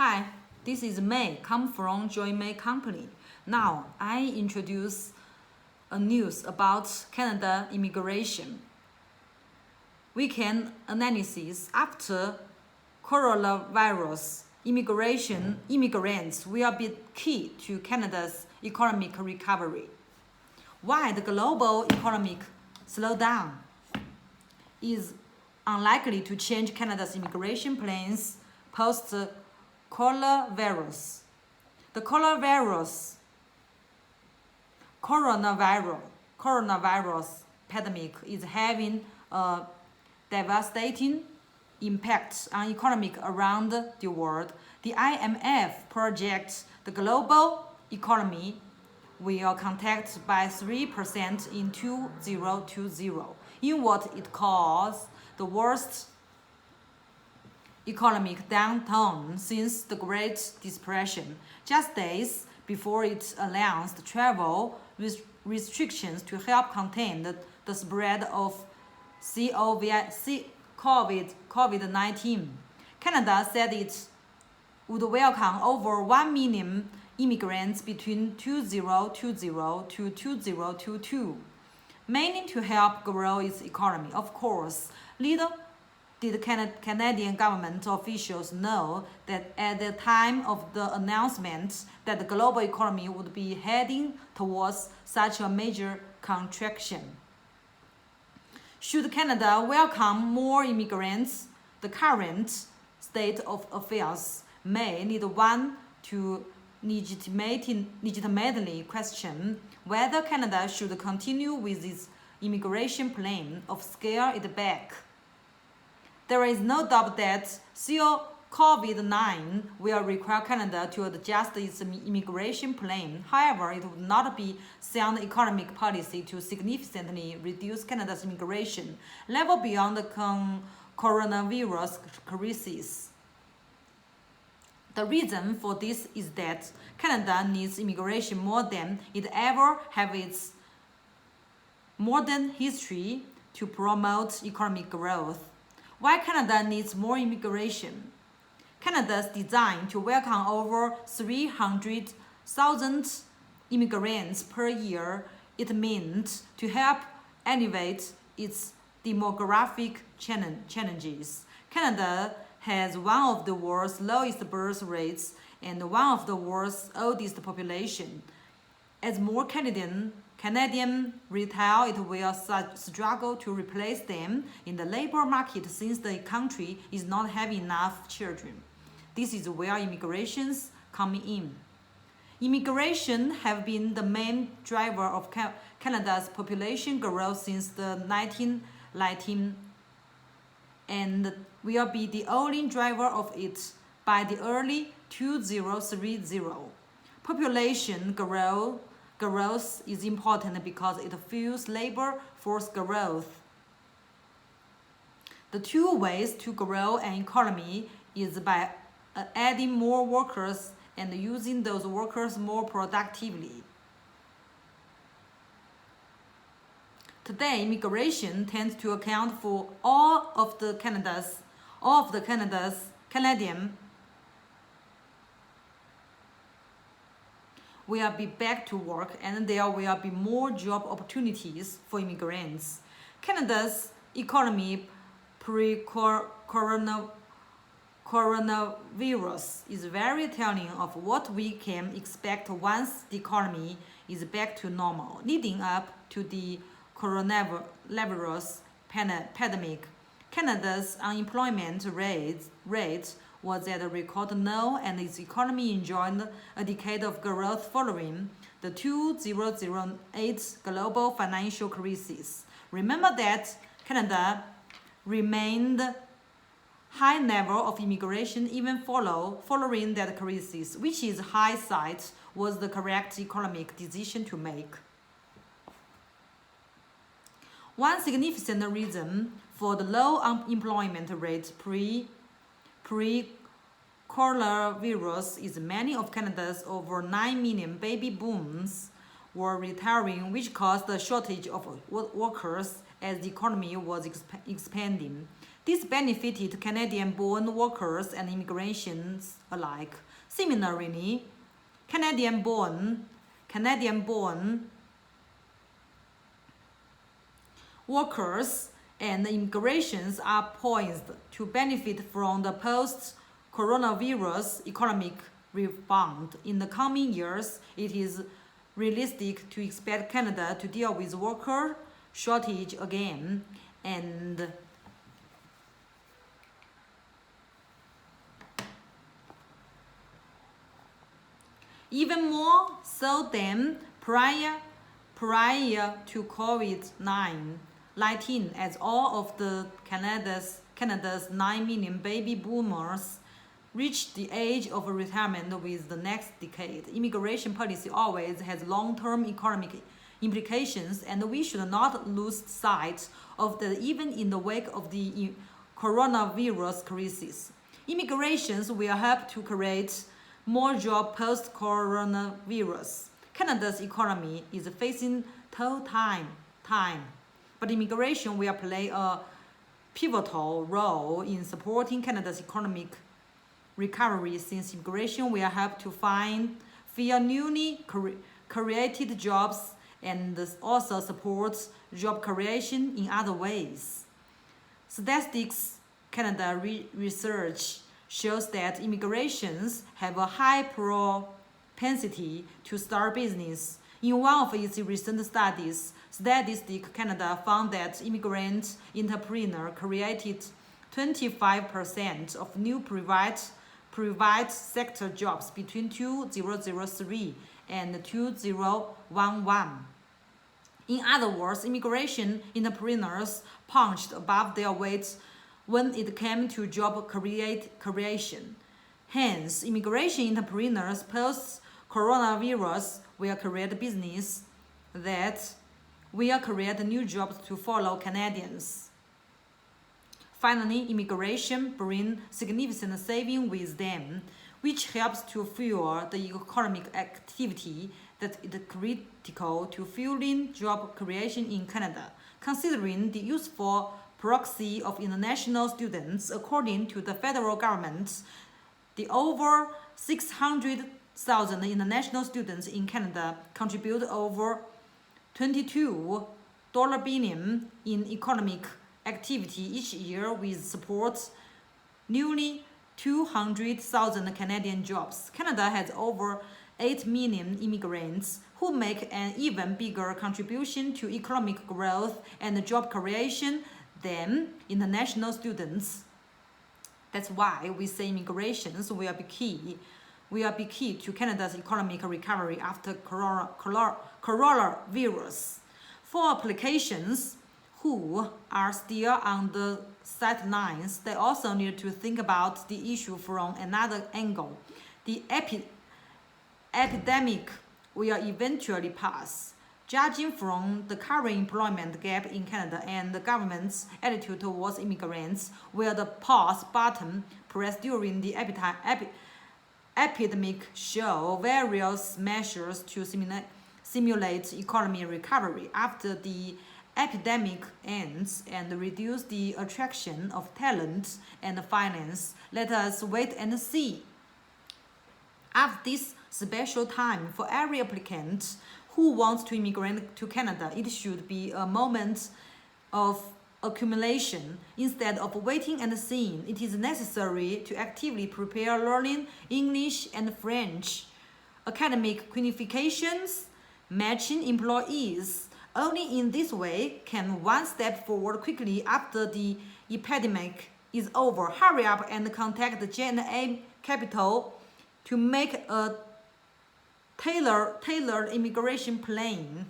Hi, this is May, come from Joy May Company. Now, I introduce a news about Canada immigration. Weekend analysis after coronavirus immigrants will be key to Canada's economic recovery. Why the global economic slowdown is unlikely to change Canada's immigration plans post-coronavirus. The coronavirus pandemic is having a devastating impact on economic around the world. The IMF projects the global economy will contract by 3% in 2020 in what it calls the worst economic downturn since the Great Depression, just days before it announced travel restrictions to help contain the spread of COVID-19. Canada said it would welcome over 1 million immigrants between 2020 to 2022, mainly to help grow its economy. Of course, little did Canadian government officials know that at the time of the announcement that the global economy would be heading towards such a major contraction. Should Canada welcome more immigrants, the current state of affairs may lead one to legitimately question whether Canada should continue with its immigration plan of scale it back. There is no doubt that COVID-19 will require Canada to adjust its immigration plan. However, it would not be sound economic policy to significantly reduce Canada's immigration level beyond the coronavirus crisis. The reason for this is that Canada needs immigration more than it ever has its modern history to promote economic growth. Why Canada needs more immigration? Canada's design to welcome over 300,000 immigrants per year, it meant to help elevate its demographic challenges. Canada has one of the world's lowest birth rates and one of the world's oldest population. As more Canadian retire, it will struggle to replace them in the labor market since the country is not having enough children. This is where immigrations come in. Immigration have been the main driver of Canada's population growth since the 1990s and will be the only driver of it by the early 2030. Population growth is important because it fuels labor force growth. The two ways to grow an economy is by adding more workers and using those workers more productively. Today, immigration tends to account for all of Canada's Canadian will be back to work and there will be more job opportunities for immigrants. Canada's economy pre-coronavirus is very telling of what we can expect once the economy is back to normal. Leading up to the coronavirus pandemic, Canada's unemployment rate was at a record low and its economy enjoyed a decade of growth following the 2008 global financial crisis. Remember that Canada remained high level of immigration even following that crisis, which in hindsight was the correct economic decision to make. One significant reason for the low unemployment rate pre-coronavirus is many of Canada's over 9 million baby booms were retiring, which caused a shortage of workers as the economy was expanding. This benefited Canadian-born workers and immigrants alike. Similarly, Canadian-born workers and immigrants are poised to benefit from the post-coronavirus economic rebound. In the coming years, it is realistic to expect Canada to deal with worker shortage again, and even more so than prior to COVID-19, as all of the Canada's 9 million baby boomers reach the age of retirement with the next decade. Immigration policy always has long-term economic implications, and we should not lose sight of that even in the wake of the coronavirus crisis. Immigrations will help to create more jobs post-coronavirus. Canada's economy is facing tough time, but immigration will play a pivotal role in supporting Canada's economic recovery, since immigration will help to fill newly created jobs and also supports job creation in other ways. Statistics Canada research shows that immigrants have a high propensity to start business. In one of its recent studies, Statistics Canada found that immigrant entrepreneurs created 25% of new private sector jobs between 2003 and 2011. In other words, immigration entrepreneurs punched above their weight when it came to job creation. Hence, immigration entrepreneurs post-coronavirus will create business that will create new jobs to follow Canadians. Finally, immigration brings significant savings with them, which helps to fuel the economic activity that is critical to fueling job creation in Canada. Considering the useful proxy of international students, according to the federal government, the over 600,000 international students in Canada contribute over $22 billion in economic activity each year, which supports nearly 200,000 Canadian jobs. Canada has over 8 million immigrants who make an even bigger contribution to economic growth and job creation than international students. That's why we say immigrations will be key to Canada's economic recovery after coronavirus. For applications who are still on the sidelines, they also need to think about the issue from another angle. The epidemic will eventually pass. Judging from the current employment gap in Canada and the government's attitude towards immigrants, will the pause button pressed during the epidemic show various measures to simulate economic recovery after the epidemic ends and reduce the attraction of talent and finance? Let us wait and see. At this special time for every applicant who wants to immigrate to Canada, it should be a moment of accumulation. Instead of waiting and seeing, it is necessary to actively prepare learning English and French, academic qualifications, matching employees. Only in this way can one step forward quickly after the epidemic is over. Hurry up and contact the J&A Capital to make a tailored immigration plan.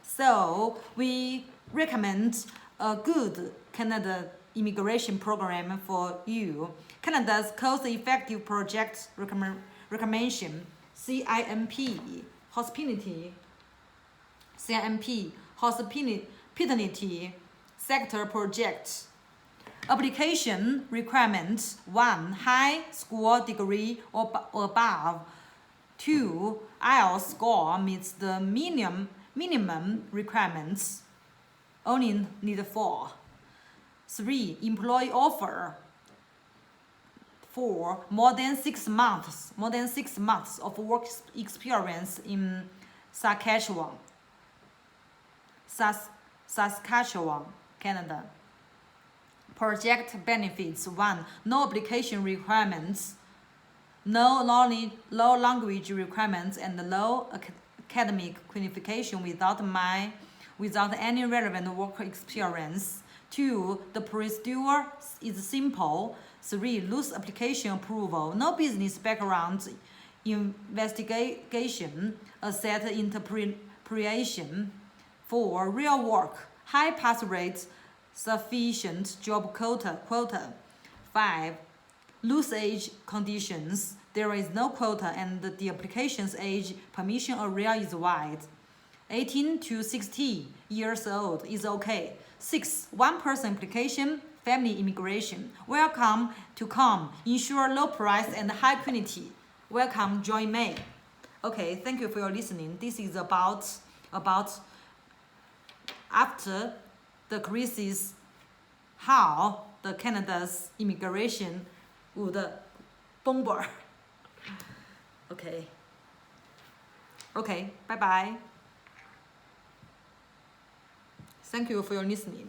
So we recommend a good Canada immigration program for you. Canada's cost-effective project recommendation, CIMP, hospitality sector project. Application requirements: 1. High school degree or above. 2. IELTS score meets the minimum requirements. Only need 4. 3. Employee offer. 4. More than 6 months of work experience in Saskatchewan, Canada. Project benefits. 1. No application requirements, no language requirements, and low academic qualification without any relevant work experience. 2. The procedure is simple. 3. Loose application approval, no business background investigation, asset interpretation. 4. Real work, high pass rate, sufficient job quota. 5. Loose age conditions, there is no quota and the application's age permission area is wide. 18 to 60 years old is okay. 6. One person application, family immigration. Welcome to come. Ensure low price and high quality. Welcome, join May. Okay, thank you for your listening. This is about after the crisis, how the Canada's immigration would bomber. Okay. Okay, bye bye. Thank you for your listening.